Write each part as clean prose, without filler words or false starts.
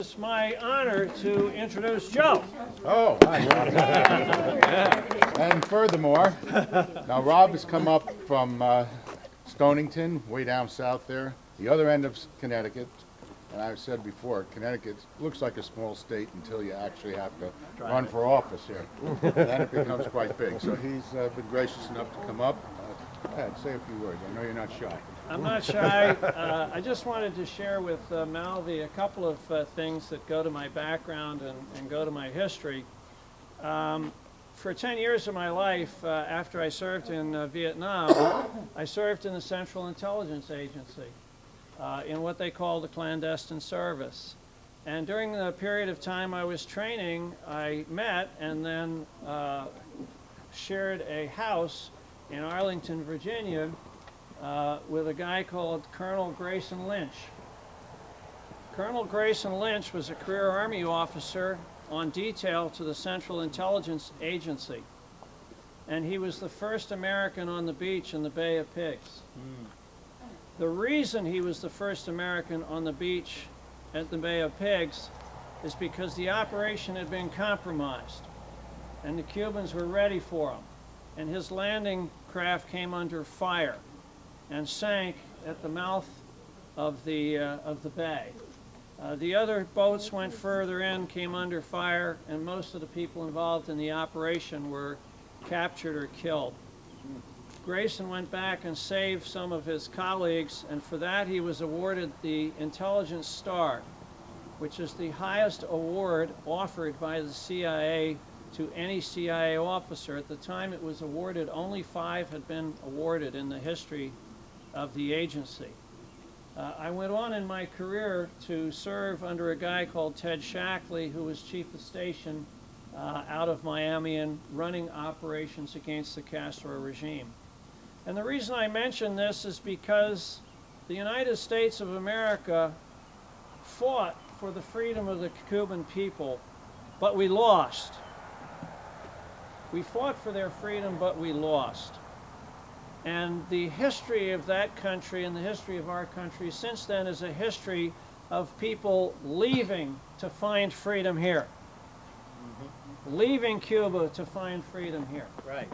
It's my honor to introduce Joe. Oh, hi. And furthermore, now Rob has come up from Stonington, way down south there, the other end of Connecticut. And I've said before, Connecticut looks like a small state until you actually have to run for office here. Then it becomes quite big. So he's been gracious enough to come up. Go ahead, say a few words. I know you're not shy. I'm not shy. I just wanted to share with Malvi a couple of things that go to my background and go to my history. For 10 years of my life, after I served in Vietnam, I served in the Central Intelligence Agency in what they call the clandestine service. And during the period of time I was training, I met and then shared a house in Arlington, Virginia, with a guy called Colonel Grayson Lynch. Colonel Grayson Lynch was a career Army officer on detail to the Central Intelligence Agency. And he was the first American on the beach in the Bay of Pigs. The reason he was the first American on the beach at the Bay of Pigs is because the operation had been compromised and the Cubans were ready for him. And his landing craft came under fire and sank at the mouth of the bay. The other boats went further in, came under fire, and most of the people involved in the operation were captured or killed. Grayson went back and saved some of his colleagues, and for that he was awarded the Intelligence Star, which is the highest award offered by the CIA to any CIA officer. At the time it was awarded, only 5 had been awarded in the history of the agency. I went on in my career to serve under a guy called Ted Shackley, who was chief of station out of Miami and running operations against the Castro regime. And the reason I mention this is because the United States of America fought for the freedom of the Cuban people, but we lost. We fought for their freedom, but we lost. And the history of that country and the history of our country since then is a history of people leaving to find freedom here. Leaving Cuba to find freedom here. Right.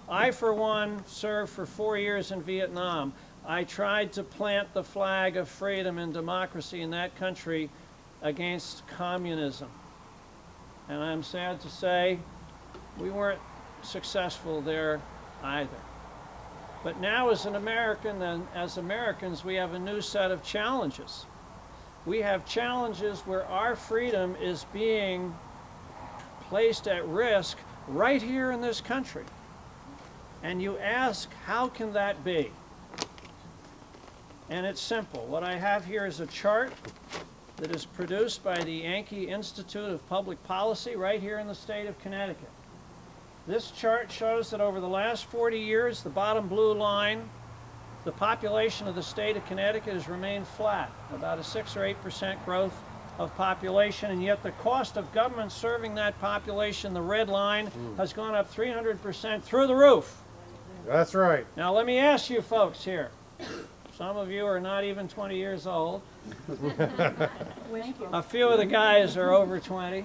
I, for one, served for 4 years in Vietnam. I tried to plant the flag of freedom and democracy in that country against communism. And I'm sad to say we weren't successful there either. But now as an American and as Americans, we have a new set of challenges. We have challenges where our freedom is being placed at risk right here in this country. And you ask, how can that be? And it's simple. What I have here is a chart that is produced by the Yankee Institute of Public Policy right here in the state of Connecticut. This chart shows that over the last 40 years, the bottom blue line, the population of the state of Connecticut has remained flat, about a 6 or 8% growth of population, and yet the cost of government serving that population, the red line, has gone up 300% through the roof. That's right. Now let me ask you folks here, some of you are not even 20 years old. A few of the guys are over 20.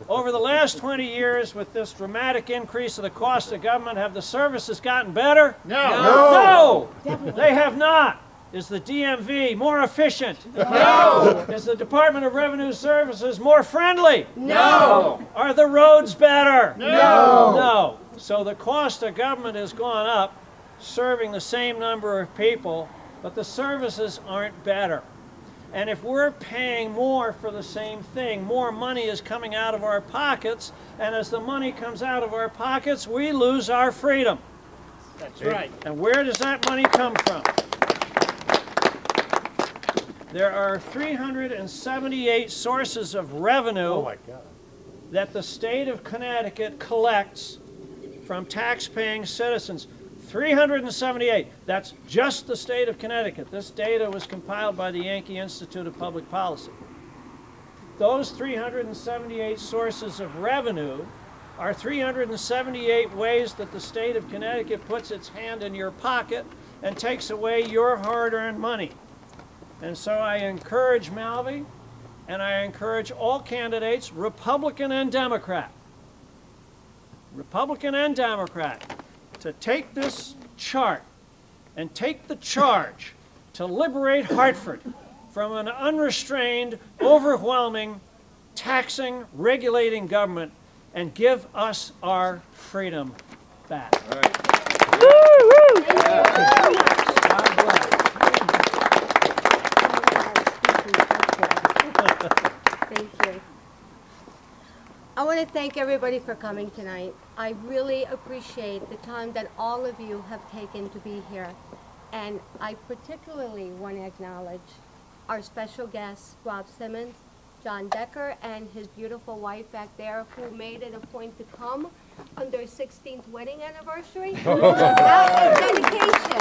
Over the last 20 years, with this dramatic increase of the cost of government, have the services gotten better? No. No. They have not. Is the DMV more efficient? No. Is the Department of Revenue Services more friendly? No. Are the roads better? No. No. So the cost of government has gone up, serving the same number of people, but the services aren't better. And if we're paying more for the same thing, more money is coming out of our pockets, and as the money comes out of our pockets, we lose our freedom. That's right. And where does that money come from? There are 378 sources of revenue that the state of Connecticut collects from tax-paying citizens. 378. That's just the state of Connecticut. This data was compiled by the Yankee Institute of Public Policy. Those 378 sources of revenue are 378 ways that the state of Connecticut puts its hand in your pocket and takes away your hard-earned money. And so I encourage Malvi and I encourage all candidates, Republican and Democrat, to take this chart and take the charge to liberate Hartford from an unrestrained, overwhelming, taxing, regulating government and give us our freedom back. All right. God bless. Thank you. I want to thank everybody for coming tonight. I really appreciate the time that all of you have taken to be here. And I particularly want to acknowledge our special guests, Rob Simmons, John Decker, and his beautiful wife back there, who made it a point to come on their 16th wedding anniversary. That is dedication.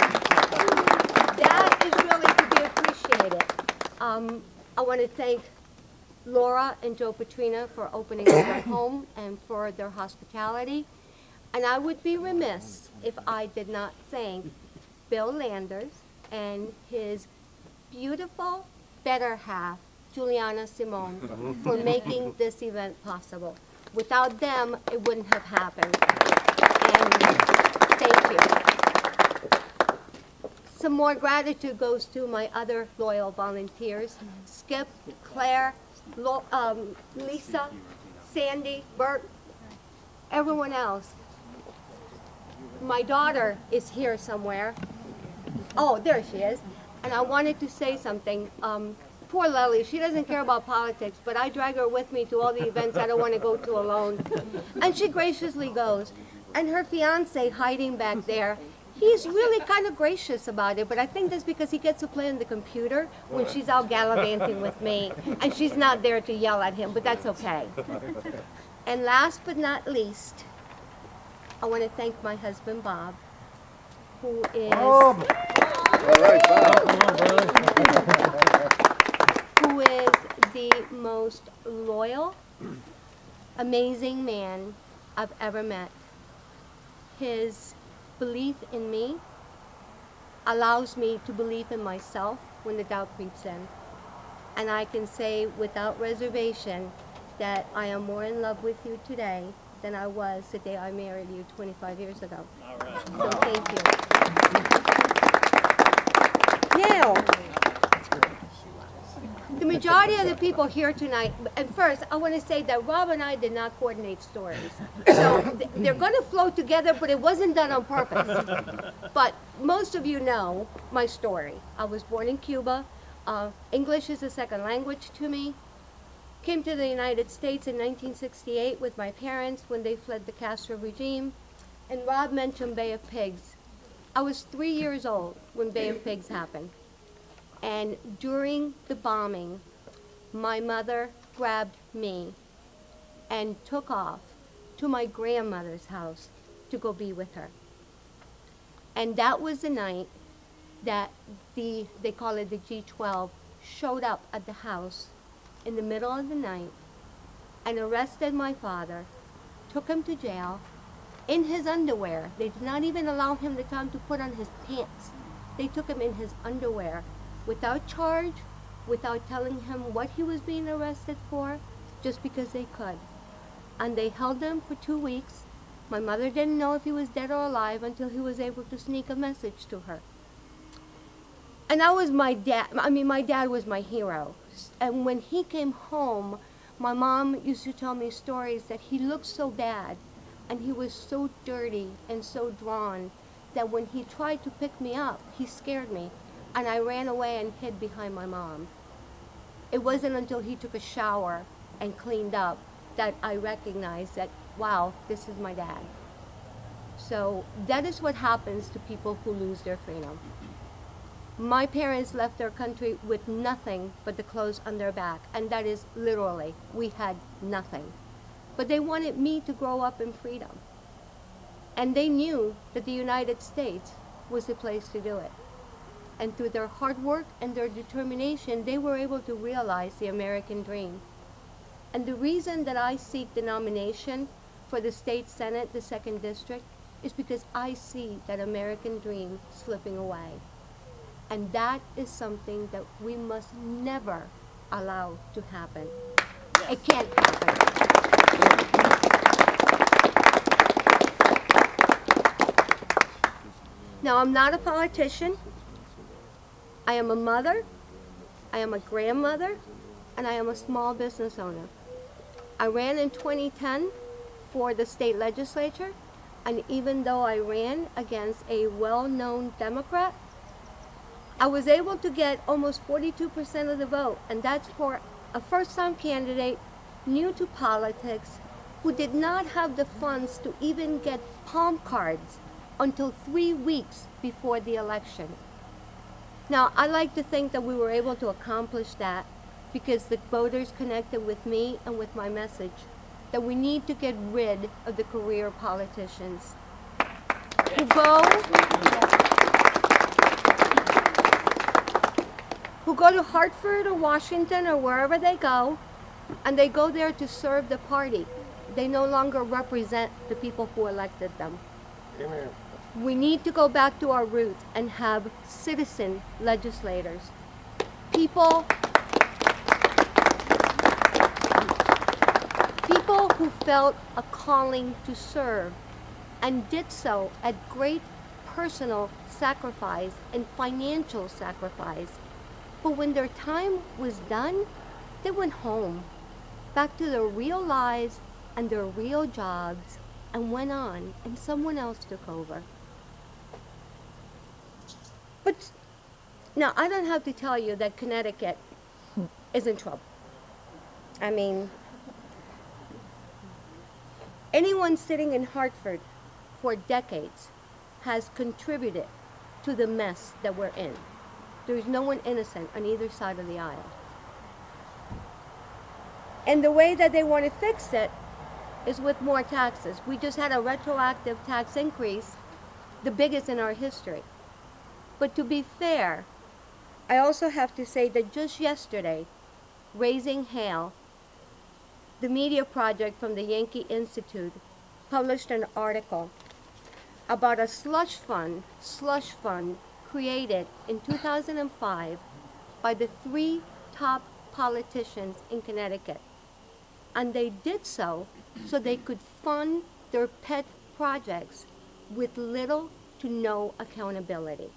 That is really to be appreciated. I want to thank Laura and Joe Petrina for opening up their home and for their hospitality. And I would be remiss if I did not thank Bill Landers and his beautiful better half, Juliana Simone, for making this event possible. Without them, it wouldn't have happened. And thank you. Some more gratitude goes to my other loyal volunteers, Skip, Claire, Lisa, Sandy, Bert, everyone else. My daughter is here somewhere. Oh, there she is. And I wanted to say something. Poor Lily, she doesn't care about politics, but I drag her with me to all the events I don't want to go to alone. And she graciously goes. And her fiance hiding back there, he's really kind of gracious about it, but I think that's because he gets to play on the computer when she's out gallivanting with me, and she's not there to yell at him, but that's okay. And last but not least, I want to thank my husband, Bob, who is... All right, Bob. who is the most loyal, amazing man I've ever met. His belief in me allows me to believe in myself when the doubt creeps in. And I can say without reservation that I am more in love with you today than I was the day I married you 25 years ago. All right. So thank you. Now, the majority of the people here tonight, and first I want to say that Rob and I did not coordinate stories. So they're going to flow together, but it wasn't done on purpose. But most of you know my story. I was born in Cuba. English is a second language to me. Came to the United States in 1968 with my parents when they fled the Castro regime. And Rob mentioned Bay of Pigs. I was 3 years old when Bay of Pigs happened. And during the bombing, my mother grabbed me and took off to my grandmother's house to go be with her. And that was the night that they call it the G12, showed up at the house in the middle of the night and arrested my father, took him to jail in his underwear. They did not even allow him the time to put on his pants. They took him in his underwear without charge, without telling him what he was being arrested for, just because they could. And they held him for 2 weeks. My mother didn't know if he was dead or alive until he was able to sneak a message to her. And that was my dad. I mean, my dad was my hero. And when he came home, my mom used to tell me stories that he looked so bad and he was so dirty and so drawn that when he tried to pick me up, he scared me. And I ran away and hid behind my mom. It wasn't until he took a shower and cleaned up that I recognized that, wow, this is my dad. So that is what happens to people who lose their freedom. My parents left their country with nothing but the clothes on their back, and that is literally, we had nothing. But they wanted me to grow up in freedom. And they knew that the United States was the place to do it. And through their hard work and their determination, they were able to realize the American dream. And the reason that I seek the nomination for the state senate, the 2nd district, is because I see that American dream slipping away. And that is something that we must never allow to happen. It can't happen. Now, I'm not a politician. I am a mother, I am a grandmother, and I am a small business owner. I ran in 2010 for the state legislature, and even though I ran against a well-known Democrat, I was able to get almost 42% of the vote, and that's for a first-time candidate new to politics who did not have the funds to even get palm cards until 3 weeks before the election. Now, I like to think that we were able to accomplish that because the voters connected with me and with my message that we need to get rid of the career politicians who go to Hartford or Washington or wherever they go, and they go there to serve the party. They no longer represent the people who elected them. Amen. We need to go back to our roots and have citizen legislators. People who felt a calling to serve and did so at great personal sacrifice and financial sacrifice. But when their time was done, they went home, back to their real lives and their real jobs, and went on, and someone else took over. But now, I don't have to tell you that Connecticut is in trouble. I mean, anyone sitting in Hartford for decades has contributed to the mess that we're in. There's no one innocent on either side of the aisle. And the way that they want to fix it is with more taxes. We just had a retroactive tax increase, the biggest in our history. But to be fair, I also have to say that just yesterday, Raising Hale, the media project from the Yankee Institute, published an article about a slush fund created in 2005 by the 3 top politicians in Connecticut. And they did so they could fund their pet projects with little to no accountability.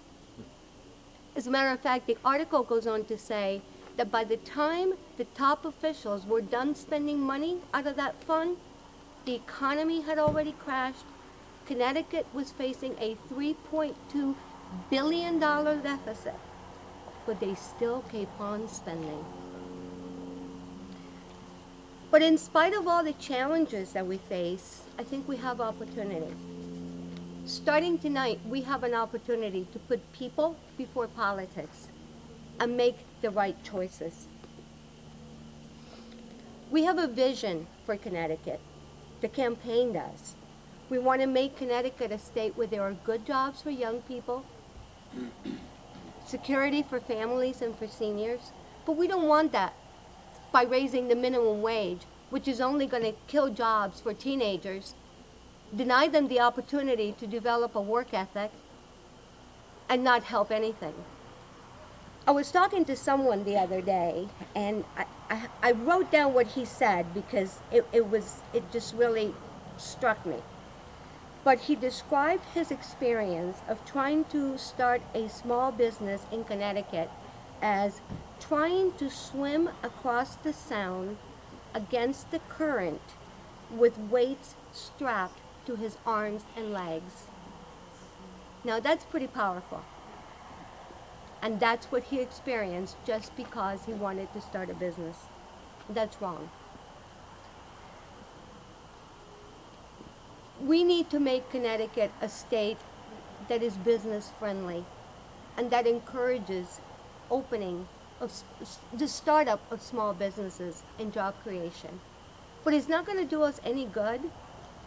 As a matter of fact, the article goes on to say that by the time the top officials were done spending money out of that fund, the economy had already crashed. Connecticut was facing a $3.2 billion deficit, but they still kept on spending. But in spite of all the challenges that we face, I think we have opportunity. Starting tonight, we have an opportunity to put people before politics and make the right choices. We have a vision for Connecticut. The campaign does. We want to make Connecticut a state where there are good jobs for young people, security for families and for seniors, but we don't want that by raising the minimum wage, which is only going to kill jobs for teenagers, deny them the opportunity to develop a work ethic, and not help anything. I was talking to someone the other day, and I wrote down what he said because it just really struck me. But he described his experience of trying to start a small business in Connecticut as trying to swim across the Sound against the current with weights strapped to his arms and legs. Now that's pretty powerful. And that's what he experienced just because he wanted to start a business. That's wrong. We need to make Connecticut a state that is business friendly and that encourages opening of the startup of small businesses and job creation. But it's not going to do us any good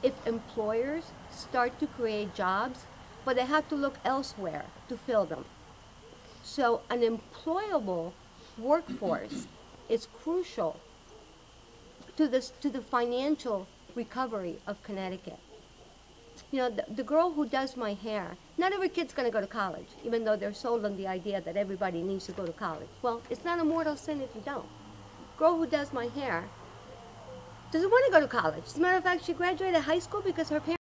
if employers start to create jobs, but they have to look elsewhere to fill them. So an employable workforce is crucial to the financial recovery of Connecticut. You know, the girl who does my hair, not every kid's going to go to college, even though they're sold on the idea that everybody needs to go to college. Well, it's not a mortal sin if you don't. girl who does my hair doesn't want to go to college. As a matter of fact, she graduated high school because her parents